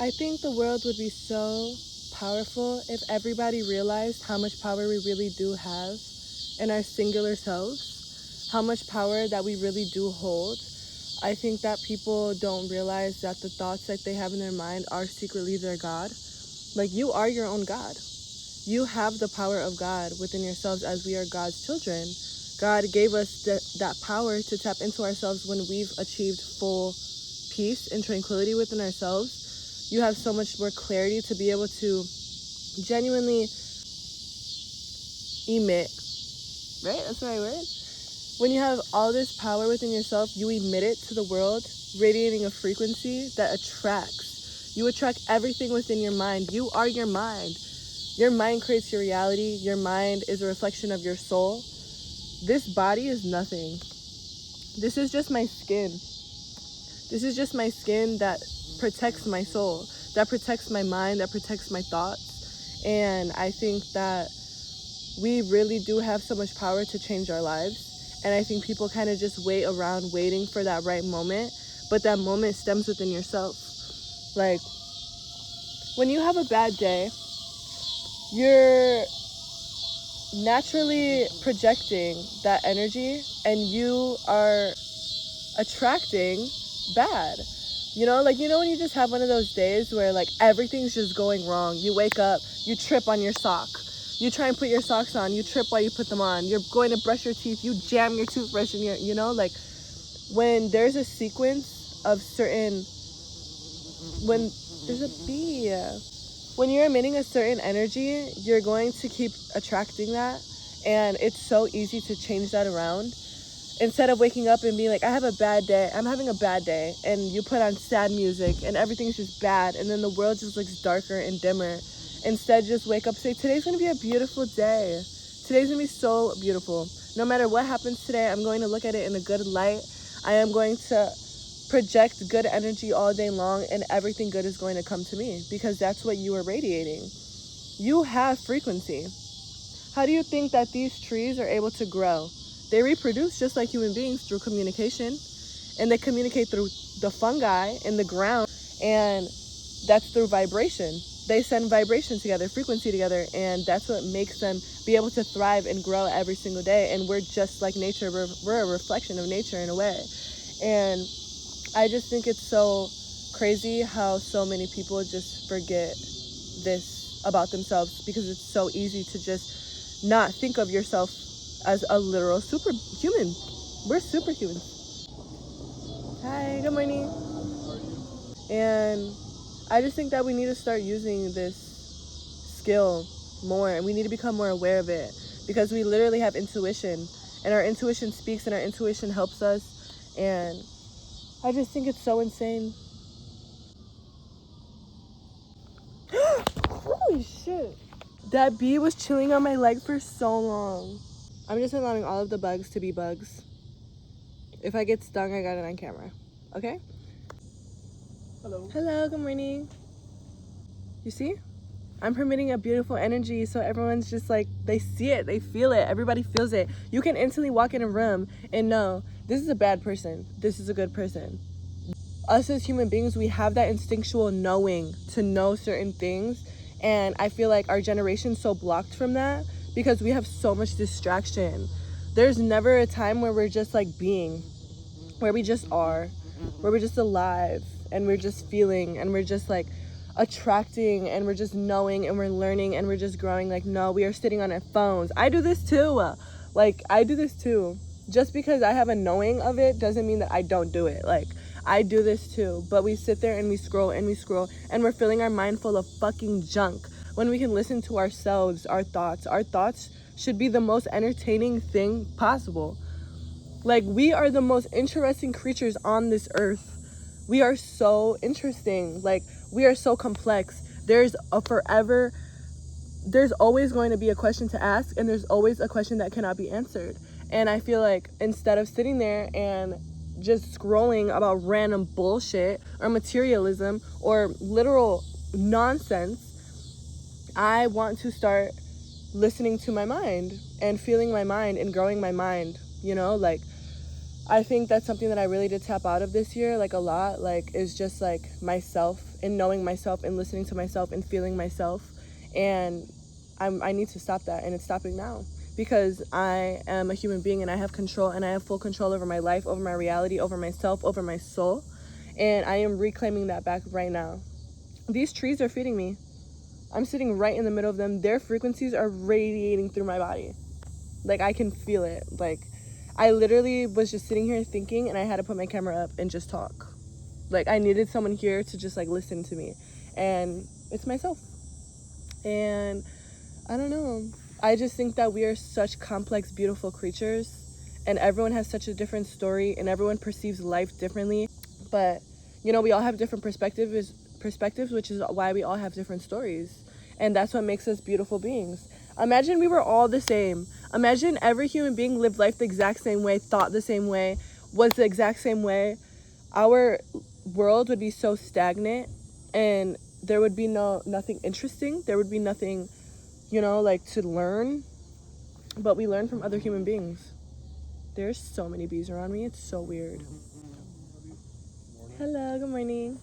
I think the world would be so powerful if everybody realized how much power we really do have in our singular selves, how much power that we really do hold. I think that people don't realize that the thoughts that they have in their mind are secretly their God. Like, you are your own God. You have the power of God within yourselves, as we are God's children. God gave us that power to tap into ourselves when we've achieved full peace and tranquility within ourselves. You have so much more clarity to be able to genuinely emit, right? That's the right word. When you have all this power within yourself, you emit it to the world, radiating a frequency that attracts. You attract everything within your mind. You are your mind. Your mind creates your reality. Your mind is a reflection of your soul. This body is nothing. This is just my skin. This is just my skin that protects my soul, that protects my mind, that protects my thoughts. And I think that we really do have so much power to change our lives. And I think people kind of just wait around waiting for that right moment. But that moment stems within yourself. Like, when you have a bad day, you're naturally projecting that energy and you are attracting bad. Like, when you just have one of those days where like everything's just going wrong. You wake up, you trip on your sock. You try and put your socks on, you trip while you put them on. You're going to brush your teeth, you jam your toothbrush in your, like, when there's a sequence of certain, when there's a bee, when you're emitting a certain energy, you're going to keep attracting that. And it's so easy to change that around. Instead of waking up and being like, I have a bad day, I'm having a bad day, and you put on sad music and everything's just bad, and then the world just looks darker and dimmer. Instead, just wake up and say, today's gonna be a beautiful day. Today's gonna be so beautiful. No matter what happens today, I'm going to look at it in a good light. I am going to project good energy all day long, and everything good is going to come to me, because that's what you are radiating. You have frequency. How do you think that these trees are able to grow? They reproduce just like human beings through communication, and they communicate through the fungi in the ground, and that's through vibration. They send vibration together, frequency together, and that's what makes them be able to thrive and grow every single day. And we're just like nature. We're a reflection of nature in a way. And I just think it's so crazy how so many people just forget this about themselves, because it's so easy to just not think of yourself as a literal superhuman. We're superhumans. Hi, good morning. And I just think that we need to start using this skill more, and we need to become more aware of it, because we literally have intuition, and our intuition speaks and our intuition helps us. And I just think it's so insane. Holy shit. That bee was chilling on my leg for so long. I'm just allowing all of the bugs to be bugs. If I get stung, I got it on camera. Okay? Hello. Hello, good morning. You see? I'm permitting a beautiful energy, so everyone's just like, they see it, they feel it, everybody feels it. You can instantly walk in a room and know, this is a bad person, this is a good person. Us as human beings, we have that instinctual knowing to know certain things, and I feel like our generation's so blocked from that because we have so much distraction. There's never a time where we're just like being, where we just are, where we're just alive, and we're just feeling, and we're just like attracting, and we're just knowing, and we're learning, and we're just growing. Like, no, we are sitting on our phones. I do this too. I do this too. Just because I have a knowing of it doesn't mean that I don't do it. Like, I do this too. But we sit there and we scroll and we scroll, and we're filling our mind full of fucking junk when we can listen to ourselves, our thoughts. Our thoughts should be the most entertaining thing possible. Like, we are the most interesting creatures on this earth. We are so interesting. Like, we are so complex. There's always going to be a question to ask, and there's always a question that cannot be answered. And I feel like instead of sitting there and just scrolling about random bullshit or materialism or literal nonsense, I want to start listening to my mind and feeling my mind and growing my mind, like, I think that's something that I really did tap out of this year, like a lot, like is just like myself and knowing myself and listening to myself and feeling myself. And I need to stop that, and it's stopping now because I am a human being and I have control, and I have full control over my life, over my reality, over myself, over my soul. And I am reclaiming that back right now. These trees are feeding me. I'm sitting right in the middle of them. Their frequencies are radiating through my body. Like, I can feel it. Like, I literally was just sitting here thinking, and I had to put my camera up and just talk. Like, I needed someone here to just, like, listen to me. And it's myself. And I don't know. I just think that we are such complex, beautiful creatures. And everyone has such a different story, and everyone perceives life differently. But, you know, we all have different perspectives, which is why we all have different stories. And that's what makes us beautiful beings. Imagine we were all the same. Imagine every human being lived life the exact same way, thought the same way, was the exact same way. Our world would be so stagnant, and there would be nothing interesting. There would be nothing, you know, like to learn. But we learn from other human beings. There's so many bees around me. It's so weird. Hello, good morning.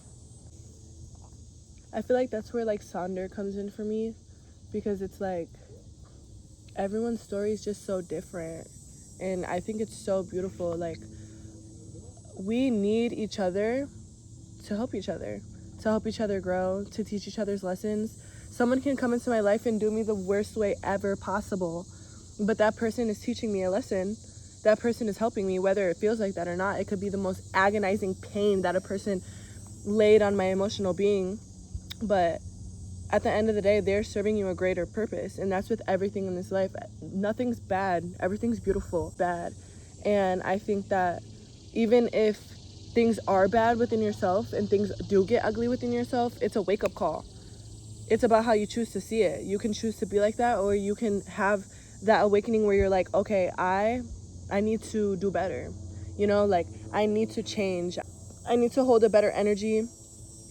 I feel like that's where like Sonder comes in for me, because it's like everyone's story is just so different, and I think it's so beautiful. Like, we need each other to help each other grow, to teach each other's lessons. Someone can come into my life and do me the worst way ever possible, but that person is teaching me a lesson. That person is helping me, whether it feels like that or not. It could be the most agonizing pain that a person laid on my emotional being, but at the end of the day, they're serving you a greater purpose. And that's with everything in this life. Nothing's bad. Everything's beautiful. Bad. And I think that even if things are bad within yourself and things do get ugly within yourself, it's a wake-up call. It's about how you choose to see it. You can choose to be like that, or you can have that awakening where you're like, okay, I need to do better. You know, like, I need to change. I need to hold a better energy.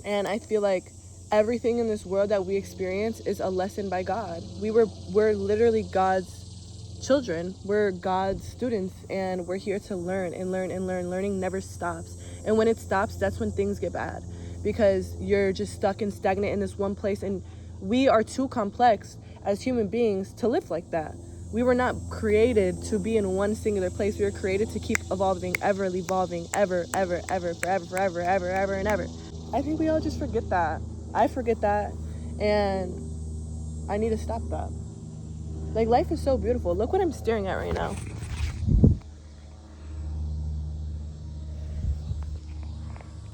And I feel like everything in this world that we experience is a lesson by God. We're literally God's children. We're God's students, and we're here to learn and learn and learn. Learning never stops. And when it stops, that's when things get bad, because you're just stuck and stagnant in this one place, and we are too complex as human beings to live like that. We were not created to be in one singular place. We were created to keep evolving, ever evolving, ever, forever, ever, and ever. I think we all just forget that. I forget that, and I need to stop that. Like, life is so beautiful. Look what I'm staring at right now.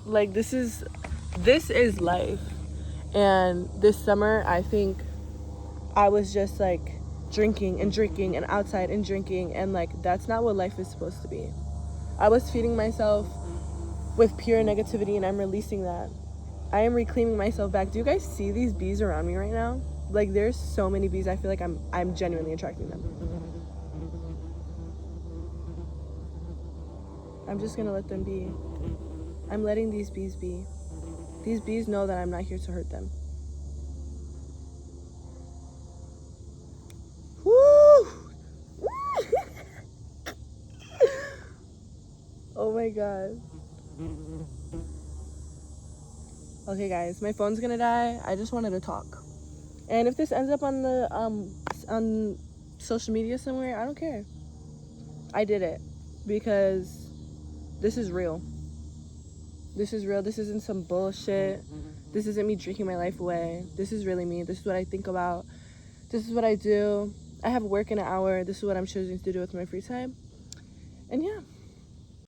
Like, this is life. And this summer, I think I was just like drinking and outside and drinking, and like, that's not what life is supposed to be. I was feeding myself with pure negativity, and I'm releasing that. I am reclaiming myself back. Do you guys see these bees around me right now? Like, there's so many bees. I feel like I'm genuinely attracting them. I'm just gonna let them be. I'm letting these bees be. These bees know that I'm not here to hurt them. Woo! Oh my god. Okay, guys, my phone's gonna die. I just wanted to talk. And if this ends up on the on social media somewhere, I don't care. I did it because this is real. This is real. This isn't some bullshit. This isn't me drinking my life away. This is really me. This is what I think about. This is what I do. I have work in an hour. This is what I'm choosing to do with my free time. And yeah.